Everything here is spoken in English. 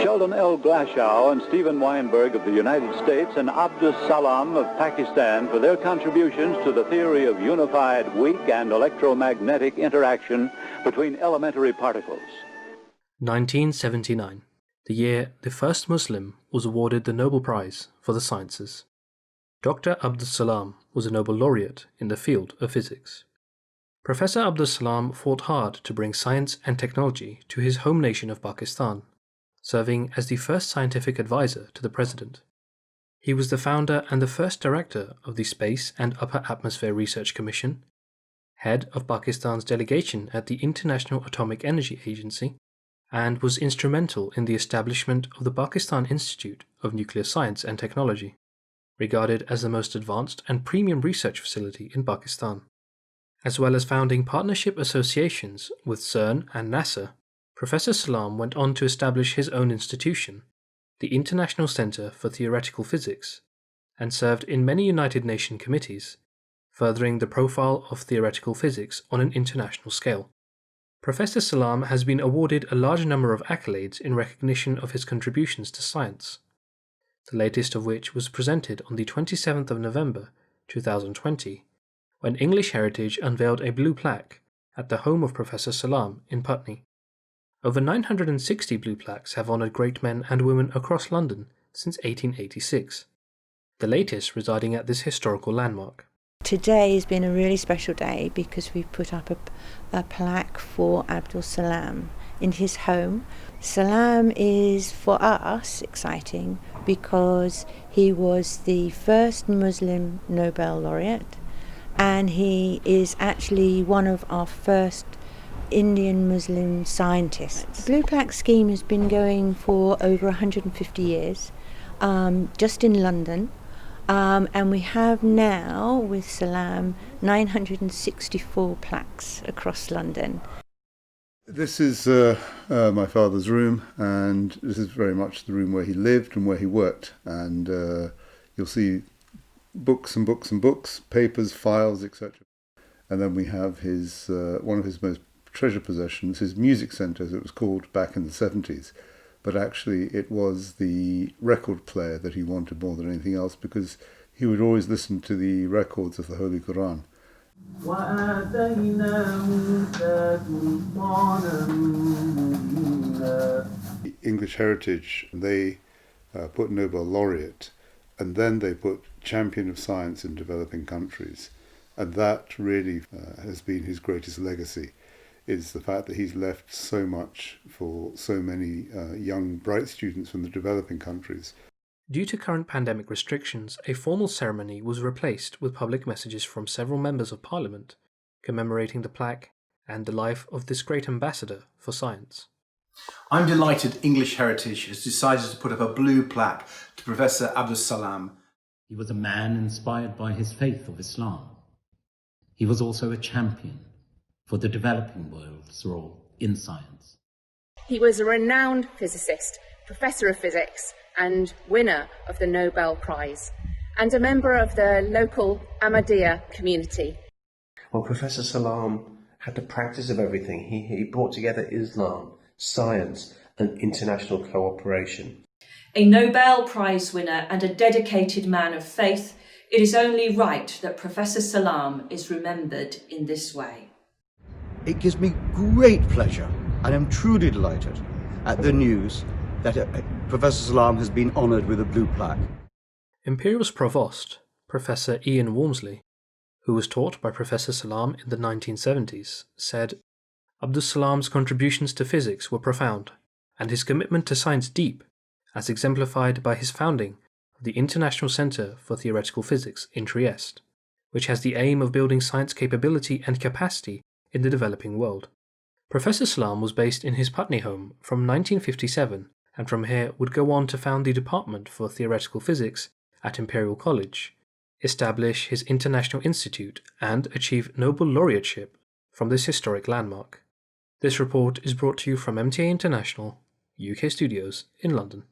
Sheldon L. Glashow and Stephen Weinberg of the United States and Abdus Salam of Pakistan for their contributions to the theory of unified weak and electromagnetic interaction between elementary particles. 1979, the year the first Muslim was awarded the Nobel Prize for the Sciences. Dr. Abdus Salam was a Nobel laureate in the field of physics. Professor Abdus Salam fought hard to bring science and technology to his home nation of Pakistan, serving as the first scientific advisor to the president. He was the founder and the first director of the Space and Upper Atmosphere Research Commission, head of Pakistan's delegation at the International Atomic Energy Agency, and was instrumental in the establishment of the Pakistan Institute of Nuclear Science and Technology, regarded as the most advanced and premium research facility in Pakistan. As well as founding partnership associations with CERN and NASA, Professor Salam went on to establish his own institution, the International Center for Theoretical Physics, and served in many United Nations committees, furthering the profile of theoretical physics on an international scale. Professor Salam has been awarded a large number of accolades in recognition of his contributions to science, the latest of which was presented on the 27th of November 2020, when English Heritage unveiled a blue plaque at the home of Professor Salam in Putney. Over 960 blue plaques have honoured great men and women across London since 1886, the latest residing at this historical landmark. Today has been a really special day because we've put up a plaque for Abdus Salam in his home. Salam is, for us, exciting because he was the first Muslim Nobel laureate, and he is actually one of our first Indian Muslim scientists. The Blue Plaque scheme has been going for over 150 years, just in London, and we have now, with Salam, 964 plaques across London. This is my father's room, and this is very much the room where he lived and where he worked. And you'll see books and books and books, papers, files, etc. And then we have his one of his most treasured possessions, his music centre, as it was called back in the 70s. But actually it was the record player that he wanted more than anything else, because he would always listen to the records of the Holy Quran. English Heritage, they put Nobel laureate, and then they put champion of science in developing countries. And that really has been his greatest legacy, is the fact that he's left so much for so many young, bright students from the developing countries. Due to current pandemic restrictions, a formal ceremony was replaced with public messages from several members of Parliament commemorating the plaque and the life of this great ambassador for science. I'm delighted English Heritage has decided to put up a blue plaque to Professor Abdus Salam. He was a man inspired by his faith of Islam. He was also a champion for the developing world's role in science. He was a renowned physicist, professor of physics, and winner of the Nobel Prize, and a member of the local Ahmadiyya community. Well, Professor Salam had the practice of everything. He brought together Islam, science, and international cooperation. A Nobel Prize winner and a dedicated man of faith, it is only right that Professor Salam is remembered in this way. It gives me great pleasure, and I'm truly delighted at the news that Professor Salam has been honoured with a blue plaque. Imperial's provost, Professor Ian Walmsley, who was taught by Professor Salam in the 1970s, said, "Abdus Salam's contributions to physics were profound, and his commitment to science deep, as exemplified by his founding of the International Center for Theoretical Physics in Trieste, which has the aim of building science capability and capacity in the developing world." Professor Salam was based in his Putney home from 1957, and from here would go on to found the Department for Theoretical Physics at Imperial College, establish his International Institute, and achieve Nobel laureateship from this historic landmark. This report is brought to you from MTA International, UK Studios in London.